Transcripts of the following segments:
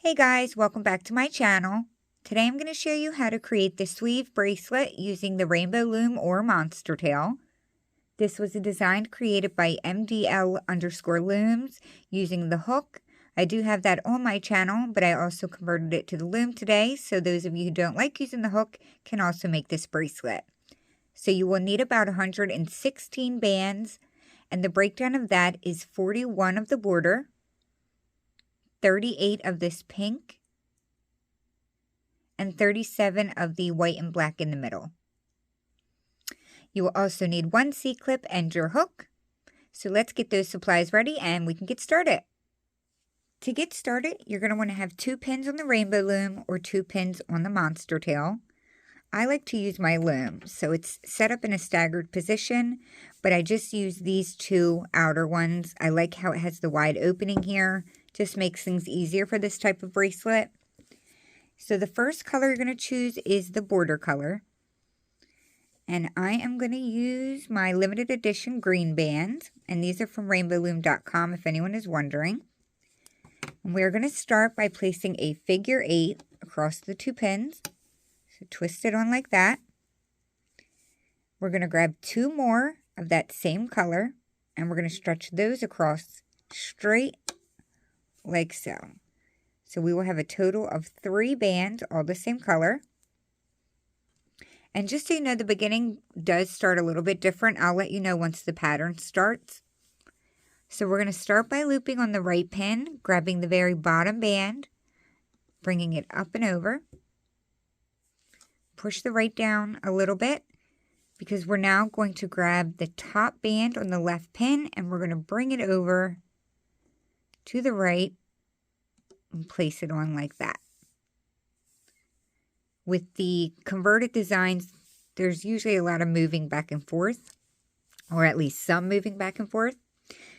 Hey guys, welcome back to my channel. Today I'm going to show you how to create the Sweave bracelet using the rainbow loom or monster tail. This was a design created by MDL_looms using the hook. I do have that on my channel, but I also converted it to the loom today, so those of you who don't like using the hook can also make this bracelet. So you will need about 116 bands, and the breakdown of that is 41 of the border, 38 of this pink, and 37 of the white and black in the middle. You will also need one C-clip and your hook. So let's get those supplies ready and we can get started. To get started, you're going to want to have 2 pins on the rainbow loom or 2 pins on the monster tail. I like to use my loom, so it's set up in a staggered position, but I just use these 2 outer ones. I like how it has the wide opening here. Just makes things easier for this type of bracelet. So the first color you're going to choose is the border color. And I am going to use my limited edition green bands. And these are from rainbowloom.com if anyone is wondering. And we're going to start by placing a figure 8 across the 2 pins. So twist it on like that. We're going to grab 2 more of that same color. And we're going to stretch those across straight like so. So we will have a total of 3 bands, all the same color. And just so you know, the beginning does start a little bit different. I'll let you know once the pattern starts. So we're going to start by looping on the right pin, grabbing the very bottom band, bringing it up and over. Push the right down a little bit because we're now going to grab the top band on the left pin and we're going to bring it over to the right and place it on like that. With the converted designs, there's usually a lot of moving back and forth, or at least some moving back and forth.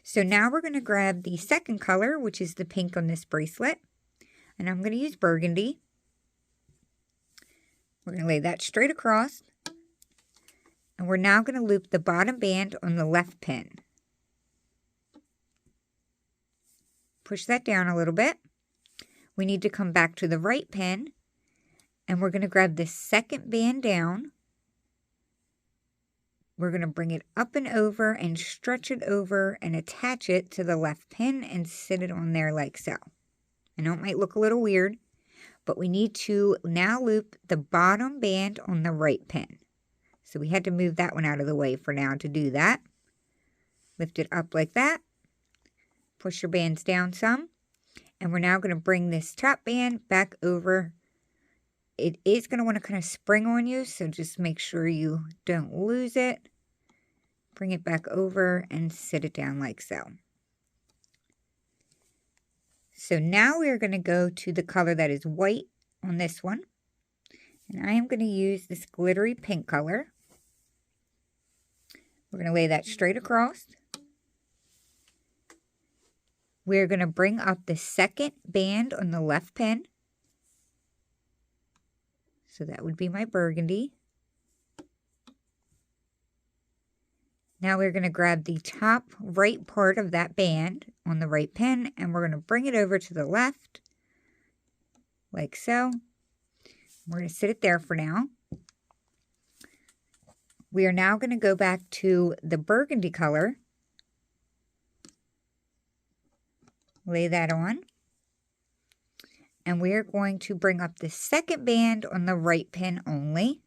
So now we're going to grab the second color, which is the pink on this bracelet, and I'm going to use burgundy. We're going to lay that straight across, and we're now going to loop the bottom band on the left pin. Push that down a little bit. We need to come back to the right pin, and we're going to grab the second band down. We're going to bring it up and over and stretch it over and attach it to the left pin and sit it on there like so. I know it might look a little weird, but we need to now loop the bottom band on the right pin. So we had to move that one out of the way for now to do that. Lift it up like that. Push your bands down some. And we're now going to bring this top band back over. It is going to want to kind of spring on you, so just make sure you don't lose it. Bring it back over and sit it down like so. So now we're going to go to the color that is white on this one. And I am going to use this glittery pink color. We're going to lay that straight across. We're going to bring up the second band on the left pin. So that would be my burgundy. Now we're going to grab the top right part of that band on the right pin and we're going to bring it over to the left like so. We're going to sit it there for now. We are now going to go back to the burgundy color. Lay that on. And we are going to bring up the second band on the right pin only.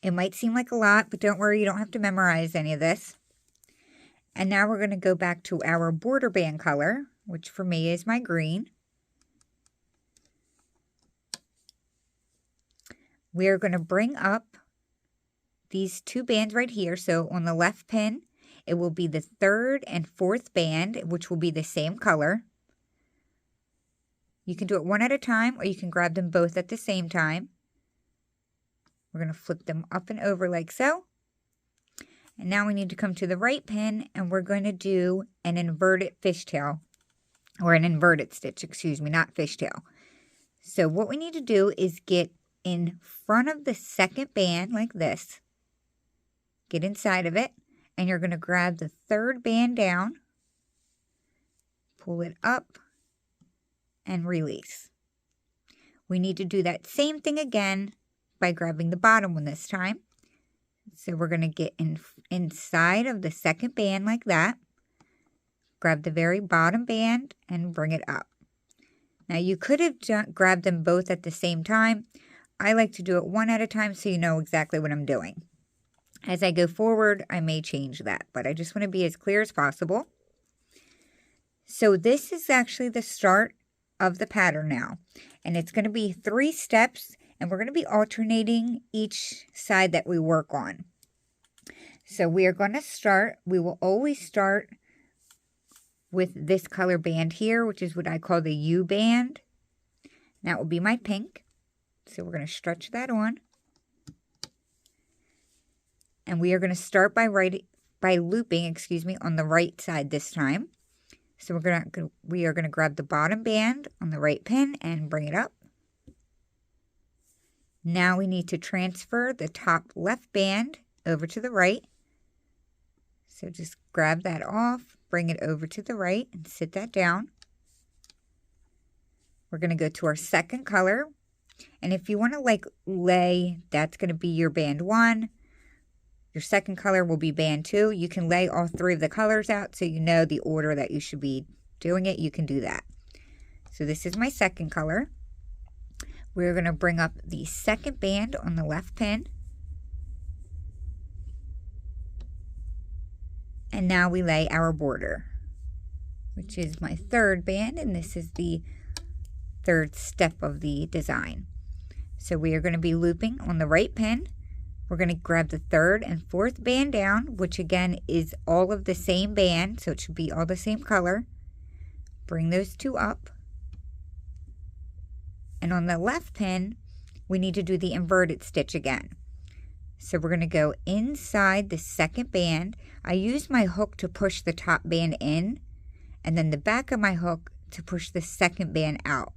It might seem like a lot, but don't worry, you don't have to memorize any of this. And now we're going to go back to our border band color, which for me is my green. We are going to bring up these 2 bands right here. So on the left pin, it will be the 3rd and 4th band, which will be the same color. You can do it one at a time, or you can grab them both at the same time. We're going to flip them up and over like so. And now we need to come to the right pin, and we're going to do an inverted fishtail, or an inverted stitch, excuse me, not fishtail. So what we need to do is get in front of the second band like this. Get inside of it. And you're going to grab the 3rd band down, pull it up and release. We need to do that same thing again by grabbing the bottom one this time. So we're going to get inside of the second band like that. Grab the very bottom band and bring it up. Now you could have grabbed them both at the same time. I like to do it one at a time so you know exactly what I'm doing. As I go forward, I may change that, but I just want to be as clear as possible. So this is actually the start of the pattern now, and it's going to be 3 steps, and we're going to be alternating each side that we work on. So we are going to start, we will always start with this color band here, which is what I call the U band. That will be my pink. So we're going to stretch that on. And we are going to start by looping, on the right side this time. So we are going to grab the bottom band on the right pin and bring it up. Now we need to transfer the top left band over to the right. So just grab that off, bring it over to the right and sit that down. We're going to go to our second color. And if you want to lay, that's going to be your band 1. Your second color will be band 2. You can lay all 3 of the colors out so you know the order that you should be doing it. You can do that. So this is my second color. We're going to bring up the second band on the left pin. And now we lay our border, which is my third band, and this is the third step of the design. So we are going to be looping on the right pin. We're going to grab the third and fourth band down, which again is all of the same band, so it should be all the same color. Bring those 2 up. And on the left pin, we need to do the inverted stitch again. So we're going to go inside the second band. I use my hook to push the top band in, and then the back of my hook to push the second band out.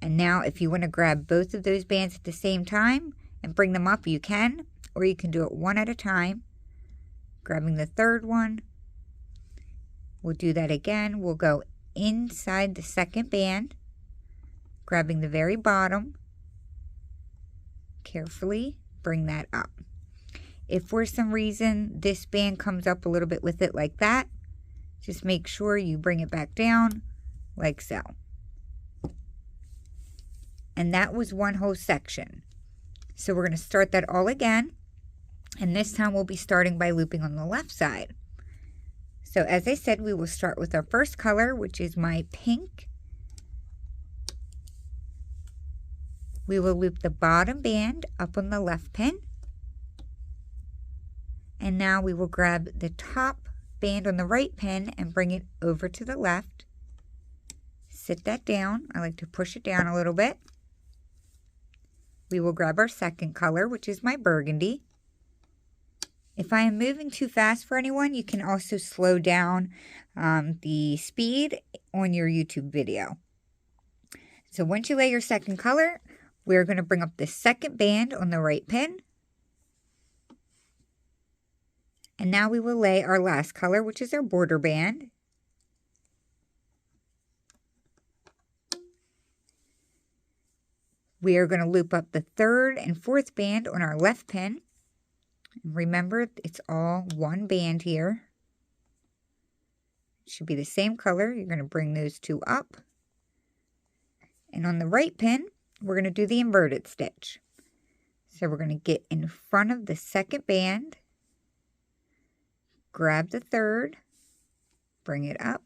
And now if you want to grab both of those bands at the same time and bring them up, you can, or you can do it one at a time. Grabbing the third one. We'll do that again. We'll go inside the second band, grabbing the very bottom. Carefully bring that up. If for some reason this band comes up a little bit with it like that, just make sure you bring it back down like so. And that was one whole section. So we're going to start that all again, and this time we'll be starting by looping on the left side. So as I said, we will start with our first color, which is my pink. We will loop the bottom band up on the left pin. And now we will grab the top band on the right pin and bring it over to the left. Sit that down. I like to push it down a little bit. We will grab our second color, which is my burgundy. If I am moving too fast for anyone, you can also slow down the speed on your YouTube video. So once you lay your second color, we're going to bring up the second band on the right pin. And now we will lay our last color, which is our border band. We are going to loop up the third and fourth band on our left pin. Remember, it's all one band here. It should be the same color. You're going to bring those 2 up. And on the right pin, we're going to do the inverted stitch. So we're going to get in front of the second band, grab the third, bring it up.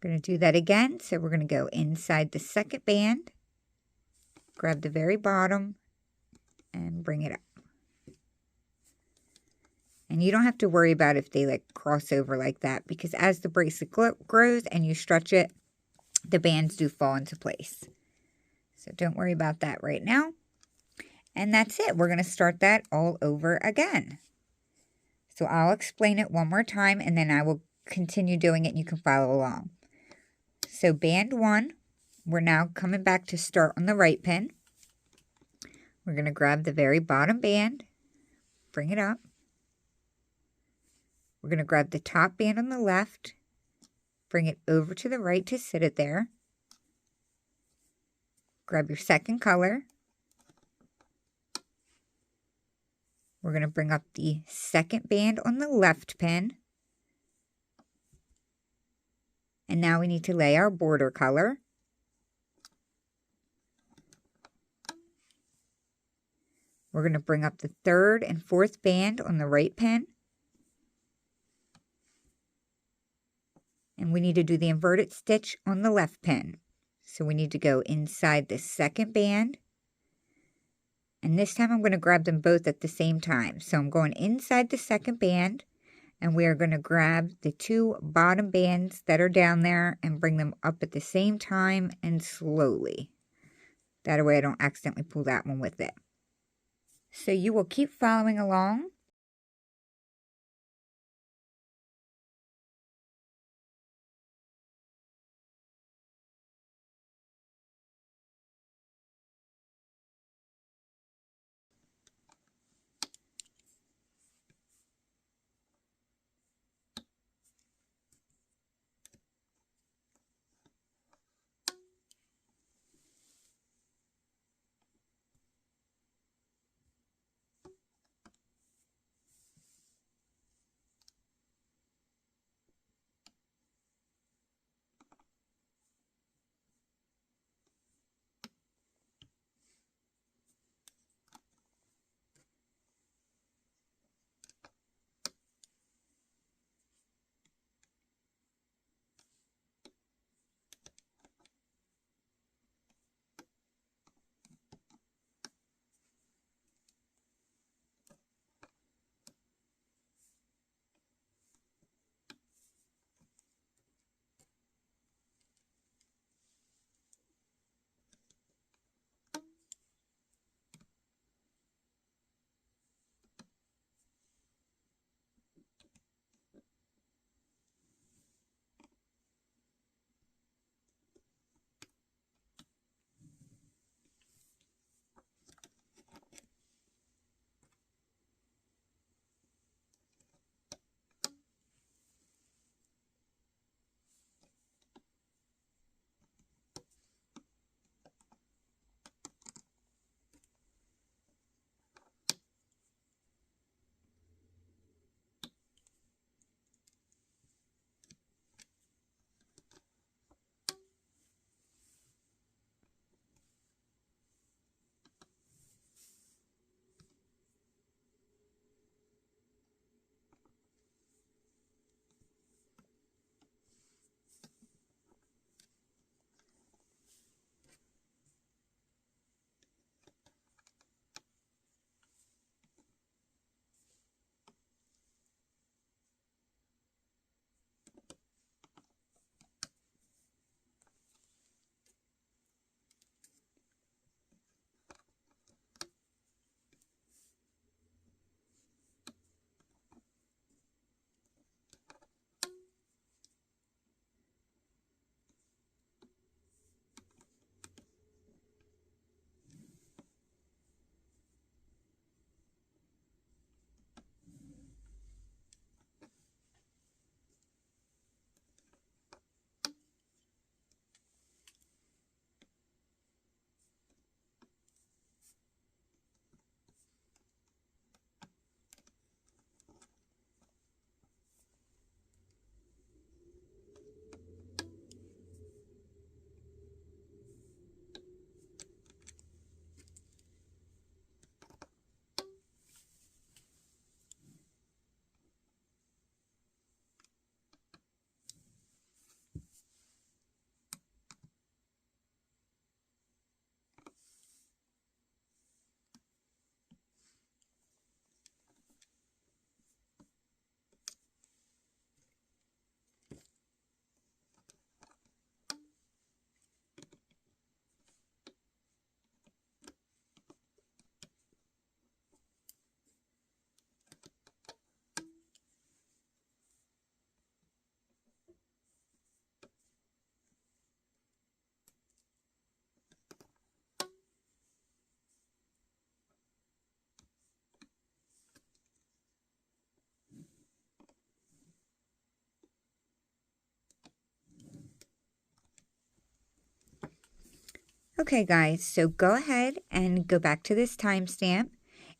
We're going to do that again. So we're going to go inside the second band, grab the very bottom, and bring it up. And you don't have to worry about if they cross over like that, because as the bracelet grows and you stretch it, the bands do fall into place. So don't worry about that right now. And that's it. We're going to start that all over again. So I'll explain it one more time, and then I will continue doing it and you can follow along. So band 1, we're now coming back to start on the right pin. We're going to grab the very bottom band, bring it up. We're going to grab the top band on the left, Bring it over to the right to sit it there. Grab your second color. We're going to bring up the second band on the left pin. And now we need to lay our border color. We're going to bring up the third and fourth band on the right pin. And we need to do the inverted stitch on the left pin. So we need to go inside the second band. And this time I'm going to grab them both at the same time. So I'm going inside the second band, and we are going to grab the two bottom bands that are down there and bring them up at the same time and slowly. That way I don't accidentally pull that one with it. So you will keep following along. Okay guys, so go ahead and go back to this timestamp.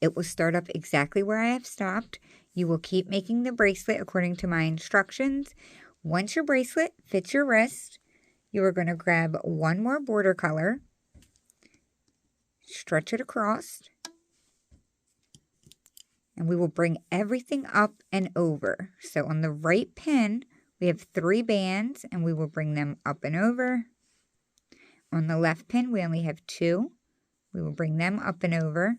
It will start up exactly where I have stopped. You will keep making the bracelet according to my instructions. Once your bracelet fits your wrist, you are going to grab one more border color, stretch it across, and we will bring everything up and over. So on the right pin, we have 3 bands, and we will bring them up and over. On the left pin, we only have 2. We will bring them up and over.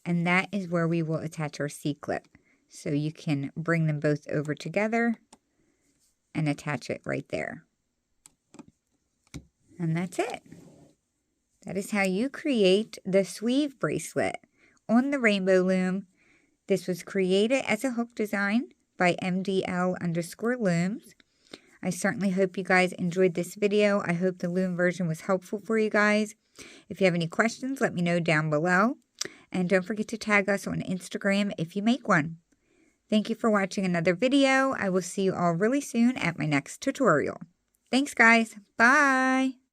And that is where we will attach our C-clip. So you can bring them both over together and attach it right there. And that's it. That is how you create the Sweave bracelet on the Rainbow Loom. This was created as a hook design by MDL_looms. I certainly hope you guys enjoyed this video. I hope the loom version was helpful for you guys. If you have any questions, let me know down below. And don't forget to tag us on Instagram if you make one. Thank you for watching another video. I will see you all really soon at my next tutorial. Thanks guys. Bye.